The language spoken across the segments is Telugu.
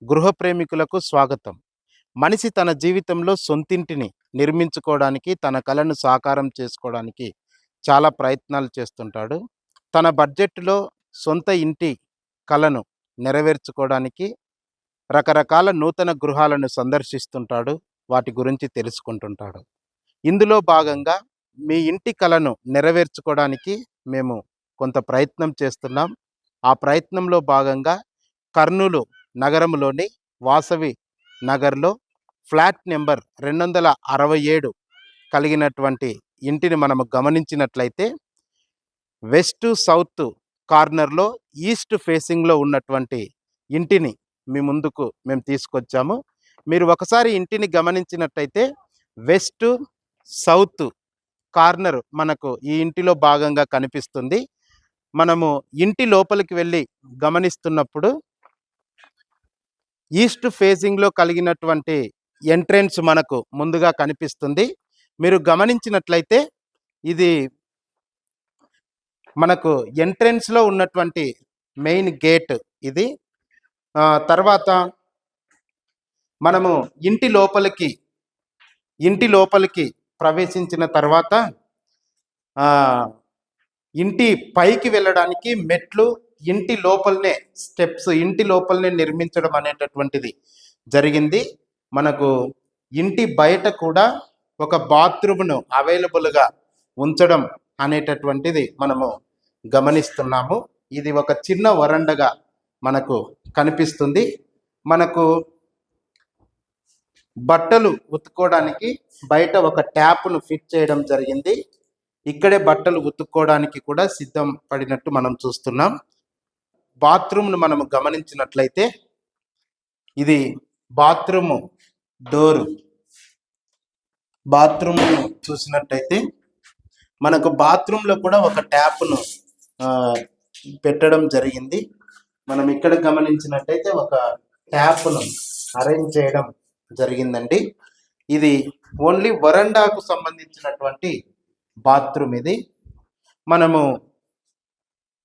గృహ ప్రేమికులకు స్వాగతం. మనిషి తన జీవితంలో సొంతింటిని నిర్మించుకోవడానికి, తన కలను సాకారం చేసుకోవడానికి చాలా ప్రయత్నాలు చేస్తుంటాడు. తన బడ్జెట్‌లో సొంత ఇంటి కలను నెరవేర్చుకోవడానికి రకరకాల నూతన గృహాలను సందర్శిస్తుంటాడు. వాటి గురించి తెలుసుకుంటుంటాడు. ఇందులో భాగంగా మీ ఇంటి కలను నెరవేర్చుకోవడానికి మేము కొంత ప్రయత్నం చేస్తున్నాం. ఆ ప్రయత్నంలో భాగంగా కర్నూలు నగరంలోని వాసవి నగర్‌లో ఫ్లాట్ నెంబర్ 267 కలిగినటువంటి ఇంటిని మనము గమనించినట్లయితే వెస్ట్ సౌత్ కార్నర్‌లో ఈస్ట్ ఫేసింగ్‌లో ఉన్నటువంటి ఇంటిని మీ ముందుకు మేము తీసుకొచ్చాము. మీరు ఒకసారి ఇంటిని గమనించినట్టయితే వెస్ట్ సౌత్ కార్నర్ మనకు ఈ ఇంటిలో భాగంగా కనిపిస్తుంది. మనము ఇంటి లోపలికి వెళ్ళి గమనిస్తున్నప్పుడు ఈస్ట్ ఫేసింగ్‌లో కలిగినటువంటి ఎంట్రన్స్ మనకు ముందుగా కనిపిస్తుంది. మీరు గమనించినట్లయితే ఇది మనకు ఎంట్రన్స్‌లో ఉన్నటువంటి మెయిన్ గేట్ ఇది. తర్వాత మనము ఇంటి లోపలికి ప్రవేశించిన తర్వాత ఇంటి పైకి వెళ్ళడానికి మెట్లు ఇంటి లోపలనే నిర్మించడం అనేటటువంటిది జరిగింది. మనకు ఇంటి బయట కూడా ఒక బాత్రూమ్ను అవైలబుల్గా ఉంచడం అనేటటువంటిది మనము గమనిస్తున్నాము. ఇది ఒక చిన్న వరండగా మనకు కనిపిస్తుంది. మనకు బట్టలు ఉతుక్కోవడానికి బయట ఒక ట్యాప్ను ఫిట్ చేయడం జరిగింది. ఇక్కడే బట్టలు ఉతుక్కోవడానికి కూడా సిద్ధం పడినట్టు మనం చూస్తున్నాం. బాత్రూమ్ను మనము గమనించినట్లయితే ఇది బాత్రూమ్ డోరు. బాత్రూమ్ను చూసినట్టయితే మనకు బాత్రూంలో కూడా ఒక ట్యాప్ను పెట్టడం జరిగింది. మనం ఇక్కడ గమనించినట్టయితే ఒక ట్యాప్ను అరేంజ్ చేయడం జరిగిందండి. ఇది ఓన్లీ వరండాకు సంబంధించినటువంటి బాత్రూమ్ ఇది. మనము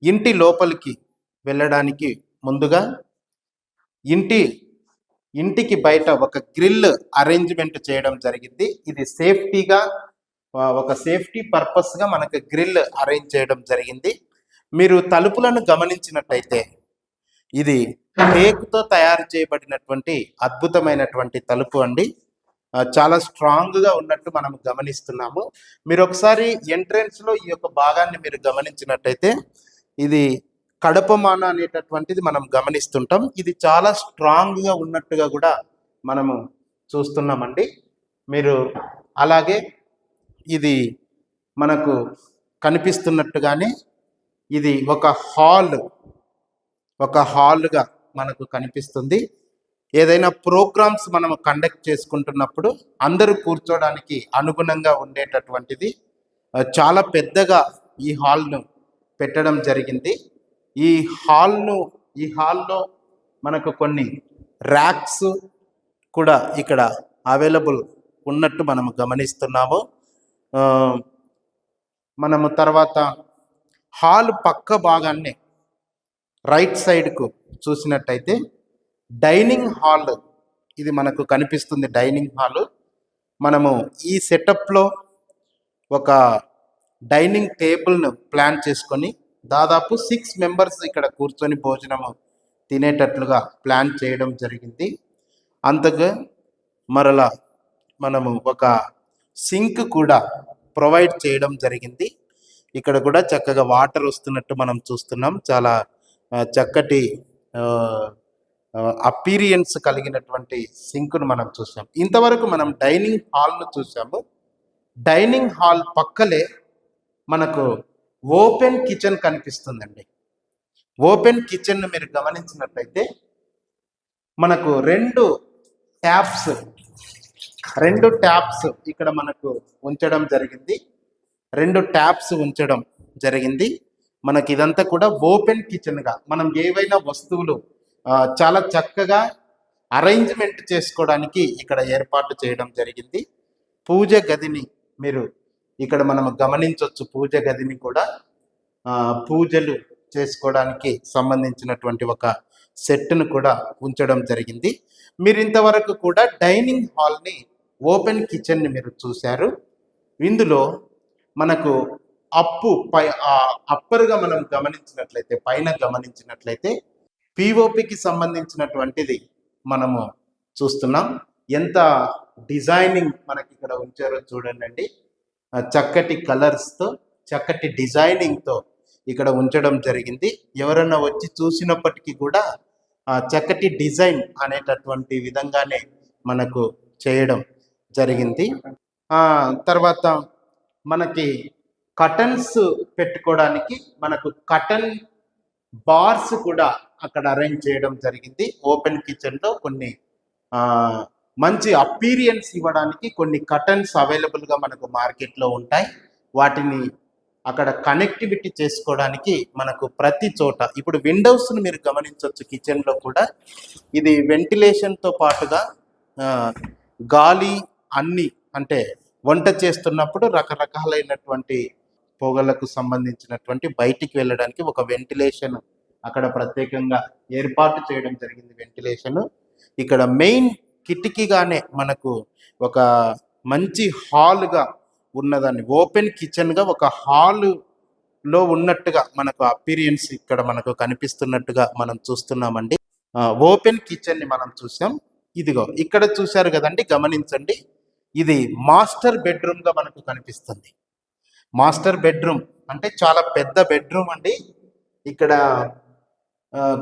ఇంటి లోపలికి వెళ్ళడానికి ముందుగా ఇంటికి బయట ఒక గ్రిల్ అరేంజ్మెంట్ చేయడం జరిగింది. ఇది సేఫ్టీగా ఒక సేఫ్టీ పర్పస్గా మనకు గ్రిల్ అరేంజ్ చేయడం జరిగింది. మీరు తలుపులను గమనించినట్టయితే ఇది టేకుతో తయారు చేయబడినటువంటి అద్భుతమైనటువంటి తలుపు అండి. చాలా స్ట్రాంగ్గా ఉన్నట్టు మనం గమనిస్తున్నాము. మీరు ఒకసారి ఎంట్రన్స్లో ఈ యొక్క భాగాన్ని మీరు గమనించినట్టయితే ఇది కడపమాన అనేటటువంటిది మనం గమనిస్తుంటాం. ఇది చాలా స్ట్రాంగ్గా ఉన్నట్టుగా కూడా మనము చూస్తున్నామండి. మీరు అలాగే ఇది మనకు కనిపిస్తున్నట్టుగానే ఇది ఒక హాల్గా మనకు కనిపిస్తుంది. ఏదైనా ప్రోగ్రామ్స్ మనం కండక్ట్ చేసుకుంటున్నప్పుడు అందరూ కూర్చోడానికి అనుగుణంగా ఉండేటటువంటిది చాలా పెద్దగా ఈ హాల్ను పెట్టడం జరిగింది. ఈ హాల్లో మనకు కొన్ని ర్యాక్స్ కూడా ఇక్కడ అవైలబుల్ ఉన్నట్టు మనము గమనిస్తున్నాము. మనము తర్వాత హాల్ పక్క భాగాన్ని రైట్ సైడ్కు చూసినట్టయితే డైనింగ్ హాల్ ఇది మనకు కనిపిస్తుంది. డైనింగ్ హాల్ మనము ఈ సెటప్లో ఒక డైనింగ్ టేబుల్ను ప్లాన్ చేసుకొని దాదాపు 6 మెంబర్స్ ఇక్కడ కూర్చొని భోజనము తినేటట్లుగా ప్లాన్ చేయడం జరిగింది. అంతగా మరలా మనము ఒక సింక్ కూడా ప్రొవైడ్ చేయడం జరిగింది. ఇక్కడ కూడా చక్కగా వాటర్ వస్తున్నట్టు మనం చూస్తున్నాం. చాలా చక్కటి అపీరియన్స్ కలిగినటువంటి సింక్ను మనం చూసాం. ఇంతవరకు మనం డైనింగ్ హాల్ను చూసాము. డైనింగ్ హాల్ పక్కలే మనకు ఓపెన్ కిచెన్ కనిపిస్తుందండి. ఓపెన్ కిచెన్ను మీరు గమనించినట్లయితే మనకు రెండు ట్యాప్స్ ఇక్కడ మనకు ఉంచడం జరిగింది. మనకి ఇదంతా కూడా ఓపెన్ కిచెన్గా మనం ఏవైనా వస్తువులు చాలా చక్కగా అరేంజ్మెంట్ చేసుకోవడానికి ఇక్కడ ఏర్పాటు చేయడం జరిగింది. పూజ గదిని మీరు ఇక్కడ మనం గమనించవచ్చు. పూజ గదిని కూడా పూజలు చేసుకోవడానికి సంబంధించినటువంటి ఒక సెట్ను కూడా ఉంచడం జరిగింది. మీరు ఇంతవరకు కూడా డైనింగ్ హాల్ని ఓపెన్ కిచెన్ని మీరు చూశారు. ఇందులో మనకు అప్పరుగా మనం గమనించినట్లయితే పైన గమనించినట్లయితే పిఓపికి సంబంధించినటువంటిది మనము చూస్తున్నాం. ఎంత డిజైనింగ్ మనకి ఇక్కడ ఉంచారో చూడండి. చక్కటి కలర్స్తో చక్కటి డిజైనింగ్తో ఇక్కడ ఉంచడం జరిగింది. ఎవరన్నా వచ్చి చూసినప్పటికీ కూడా చక్కటి డిజైన్ అనేటటువంటి విధంగానే మనకు చేయడం జరిగింది. తర్వాత మనకి కటన్స్ పెట్టుకోవడానికి మనకు కటన్ బార్స్ కూడా అక్కడ అరేంజ్ చేయడం జరిగింది. ఓపెన్ కిచెన్లో కొన్ని మంచి అపీరియన్స్ ఇవ్వడానికి కొన్ని కటన్స్ అవైలబుల్గా మనకు మార్కెట్లో ఉంటాయి. వాటిని అక్కడ కనెక్టివిటీ చేసుకోవడానికి మనకు ప్రతి చోట ఇప్పుడు విండోస్ను మీరు గమనించవచ్చు. కిచెన్లో కూడా ఇది వెంటిలేషన్తో పాటుగా గాలి అన్ని అంటే వంట చేస్తున్నప్పుడు రకరకాలైనటువంటి పొగలకు సంబంధించినటువంటి బయటికి వెళ్ళడానికి ఒక వెంటిలేషన్ అక్కడ ప్రత్యేకంగా ఏర్పాటు చేయడం జరిగింది. వెంటిలేషన్ ఇక్కడ మెయిన్ కిటికీగానే మనకు ఒక మంచి హాల్గా ఉన్నదాన్ని ఓపెన్ కిచెన్గా ఒక హాల్లో ఉన్నట్టుగా మనకు అపీరియన్స్ ఇక్కడ మనకు కనిపిస్తున్నట్టుగా మనం చూస్తున్నామండి. ఓపెన్ కిచెన్ని మనం చూసాం. ఇదిగో ఇక్కడ చూశారు కదండి, గమనించండి. ఇది మాస్టర్ బెడ్రూమ్గా మనకు కనిపిస్తుంది. మాస్టర్ బెడ్రూమ్ అంటే చాలా పెద్ద బెడ్రూమ్ అండి. ఇక్కడ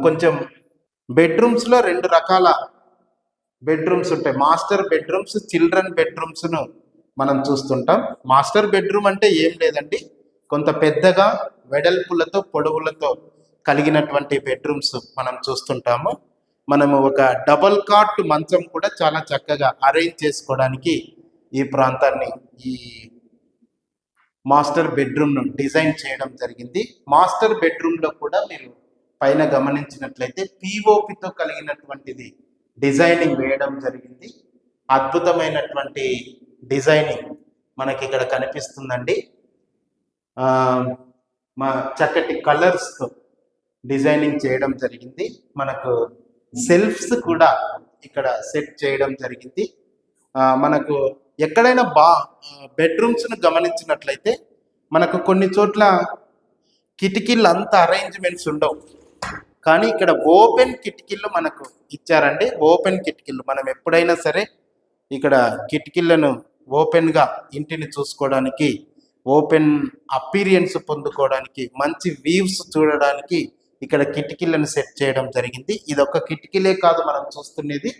కొంచెం బెడ్రూమ్స్లో 2 రకాల బెడ్రూమ్స్ ఉంటాయి. మాస్టర్ బెడ్రూమ్స్, చిల్డ్రన్ బెడ్రూమ్స్ను మనం చూస్తుంటాం. మాస్టర్ బెడ్రూమ్ అంటే ఏం లేదండి, కొంత పెద్దగా వెడల్పులతో పొడవులతో కలిగినటువంటి బెడ్రూమ్స్ మనం చూస్తుంటాము. మనము ఒక డబల్ కాట్ మంచం కూడా చాలా చక్కగా అరేంజ్ చేసుకోవడానికి ఈ ప్రాంతాన్ని ఈ మాస్టర్ బెడ్రూమ్ను డిజైన్ చేయడం జరిగింది. మాస్టర్ బెడ్రూమ్లో కూడా మీరు పైన గమనించినట్లయితే పిఓపితో కలిగినటువంటిది డిజైనింగ్ వేయడం జరిగింది. అద్భుతమైనటువంటి డిజైనింగ్ మనకి ఇక్కడ కనిపిస్తుందండి. మా చక్కటి కలర్స్తో డిజైనింగ్ చేయడం జరిగింది. మనకు సెల్ఫ్స్ కూడా ఇక్కడ సెట్ చేయడం జరిగింది. మనకు ఎక్కడైనా బెడ్రూమ్స్ను గమనించినట్లయితే మనకు కొన్ని చోట్ల కిటికీలు అంత అరేంజ్మెంట్స్ ఉండవు, కానీ ఇక్కడ ఓపెన్ కిటికీలు మనకు ఇచ్చారండి. ఓపెన్ కిటికీలు మనం ఎప్పుడైనా సరే ఇక్కడ కిటికీలను ఓపెన్గా ఇంటిని చూసుకోవడానికి, ఓపెన్ అపీరియన్స్ పొందుకోవడానికి, మంచి వ్యూస్ చూడడానికి ఇక్కడ కిటికీలను సెట్ చేయడం జరిగింది. ఇది ఒక కిటికీలే కాదు, మనం చూస్తున్నది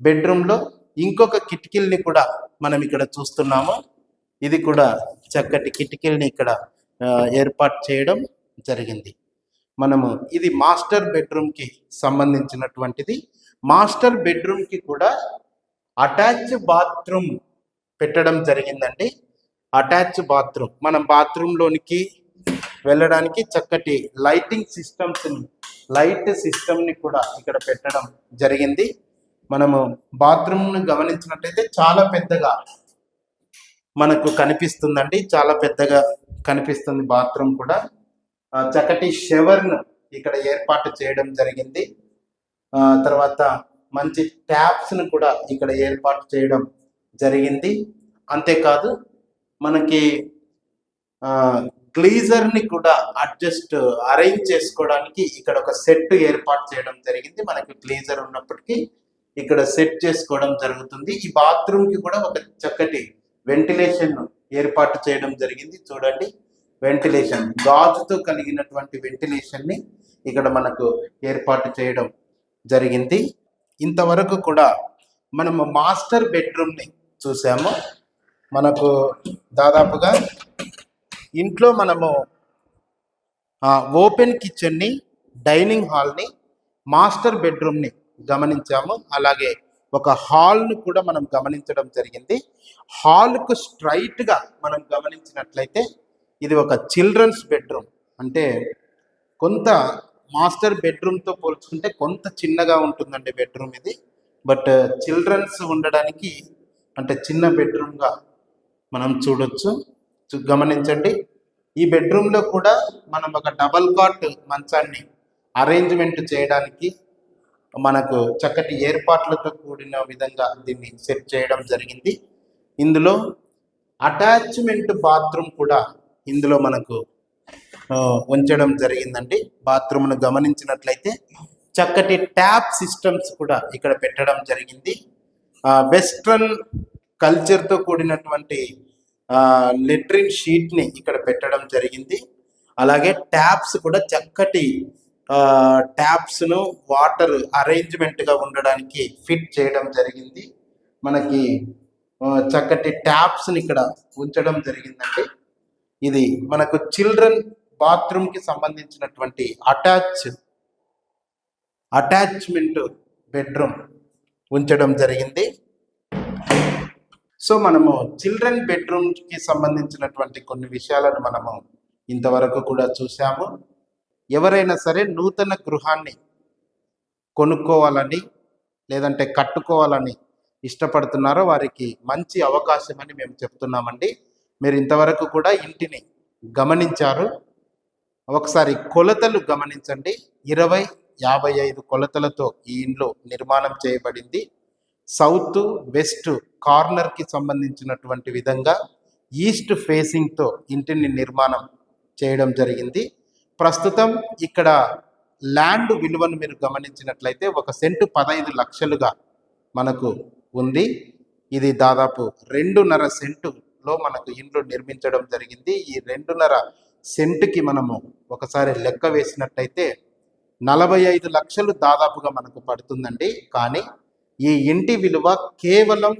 బెడ్రూమ్లో ఇంకొక కిటికీల్ని కూడా మనం ఇక్కడ చూస్తున్నాము. ఇది కూడా చక్కటి కిటికీల్ని ఇక్కడ ఏర్పాటు చేయడం జరిగింది. మనము ఇది మాస్టర్ బెడ్రూమ్కి సంబంధించినటువంటిది. మాస్టర్ బెడ్రూమ్కి కూడా అటాచ్ బాత్రూమ్ పెట్టడం జరిగిందండి. అటాచ్ బాత్రూమ్, మనం బాత్రూంలోనికి వెళ్ళడానికి చక్కటి లైటింగ్ లైట్ సిస్టమ్ని కూడా ఇక్కడ పెట్టడం జరిగింది. మనము బాత్రూమ్ను గమనించినట్లయితే చాలా పెద్దగా మనకు కనిపిస్తుందండి. చాలా పెద్దగా కనిపిస్తుంది బాత్రూమ్ కూడా. చక్కటి షవర్ను ఇక్కడ ఏర్పాటు చేయడం జరిగింది. తర్వాత మంచి ట్యాప్స్ను కూడా ఇక్కడ ఏర్పాటు చేయడం జరిగింది. అంతేకాదు మనకి గ్లీజర్ని కూడా అరేంజ్ చేసుకోవడానికి ఇక్కడ ఒక సెట్ ఏర్పాటు చేయడం జరిగింది. మనకి గ్లీజర్ ఉన్నప్పటికీ ఇక్కడ సెట్ చేసుకోవడం జరుగుతుంది. ఈ బాత్రూమ్కి కూడా ఒక చక్కటి వెంటిలేషన్ ఏర్పాటు చేయడం జరిగింది. చూడండి, వెంటిలేషన్ గాజుతో కలిగినటువంటి వెంటిలేషన్ని ఇక్కడ మనకు ఏర్పాటు చేయడం జరిగింది. ఇంతవరకు కూడా మనము మాస్టర్ బెడ్రూమ్ని చూసాము. మనకు దాదాపుగా ఇంట్లో మనము ఓపెన్ కిచెన్ని, డైనింగ్ హాల్ని, మాస్టర్ బెడ్రూమ్ని గమనించాము. అలాగే ఒక హాల్ను కూడా మనం గమనించడం జరిగింది. హాల్కు స్ట్రైట్గా మనం గమనించినట్లయితే ఇది ఒక చిల్డ్రన్స్ బెడ్రూమ్. అంటే కొంత మాస్టర్ బెడ్రూమ్తో పోల్చుకుంటే కొంత చిన్నగా ఉంటుందండి బెడ్రూమ్ ఇది. బట్ చిల్డ్రన్స్ ఉండడానికి అంటే చిన్న బెడ్రూమ్గా మనం చూడొచ్చు. గమనించండి, ఈ బెడ్రూమ్లో కూడా మనం ఒక డబల్ కాట్ మంచాన్ని అరేంజ్మెంట్ చేయడానికి మనకు చక్కటి ఏర్పాట్లతో కూడిన విధంగా దీన్ని సెట్ చేయడం జరిగింది. ఇందులో అటాచ్మెంట్ బాత్రూమ్ కూడా ఇందులో మనకు ఉంచడం జరిగిందండి. బాత్రూమ్ను గమనించినట్లయితే చక్కటి ట్యాప్ సిస్టమ్స్ కూడా ఇక్కడ పెట్టడం జరిగింది. వెస్ట్రన్ కల్చర్తో కూడినటువంటి లెట్రిన్ షీట్ని ఇక్కడ పెట్టడం జరిగింది. అలాగే ట్యాప్స్ కూడా చక్కటి ట్యాప్స్ను వాటర్ అరేంజ్మెంట్గా ఉండడానికి ఫిట్ చేయడం జరిగింది. మనకి చక్కటి ట్యాప్స్ని ఇక్కడ ఉంచడం జరిగిందండి. ఇది మనకు చిల్డ్రన్ బాత్రూమ్కి సంబంధించినటువంటి అటాచ్మెంట్ బెడ్రూమ్ ఉంచడం జరిగింది. సో మనము చిల్డ్రన్ బెడ్రూమ్కి సంబంధించినటువంటి కొన్ని విషయాలను మనము ఇంతవరకు కూడా చూసాము. ఎవరైనా సరే నూతన గృహాన్ని కొనుక్కోవాలని లేదంటే కట్టుకోవాలని ఇష్టపడుతున్నారో వారికి మంచి అవకాశం అని మేము చెప్తున్నామండి. మీరు ఇంతవరకు కూడా ఇంటిని గమనించారు. ఒకసారి కొలతలు గమనించండి. 20-55 కొలతలతో ఈ ఇండ్లు నిర్మాణం చేయబడింది. సౌత్ వెస్ట్ కార్నర్కి సంబంధించినటువంటి విధంగా ఈస్ట్ ఫేసింగ్తో ఇంటిని నిర్మాణం చేయడం జరిగింది. ప్రస్తుతం ఇక్కడ ల్యాండ్ విలువను మీరు గమనించినట్లయితే 1 సెంటు 15 లక్షలుగా మనకు ఉంది. ఇది దాదాపు 2.5 సెంటులో మనకు ఇండ్లు నిర్మించడం జరిగింది. ఈ 2.5 సెంటుకి మనము ఒకసారి లెక్క వేసినట్టయితే 45 లక్షలు దాదాపుగా మనకు పడుతుందండి. కానీ ఈ ఇంటి విలువ కేవలం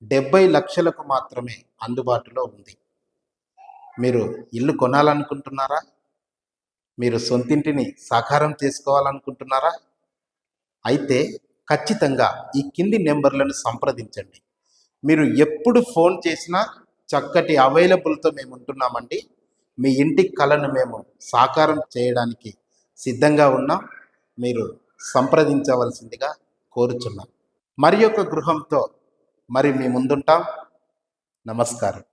70 లక్షలకు మాత్రమే అందుబాటులో ఉంది. మీరు ఇల్లు కొనాలనుకుంటున్నారా? మీరు సొంతింటిని సాకారం చేసుకోవాలనుకుంటున్నారా? అయితే ఖచ్చితంగా ఈ కింది నెంబర్లను సంప్రదించండి. మీరు ఎప్పుడు ఫోన్ చేసినా చక్కటి అవైలబుల్తో మేము ఉంటున్నామండి. మీ ఇంటి కలను మేము సాకారం చేయడానికి సిద్ధంగా ఉన్నాం. మీరు సంప్రదించవలసిందిగా కోరుచున్నాం. మరి యొక్క గృహంతో మరి మీ ముందుంటాం. నమస్కారం.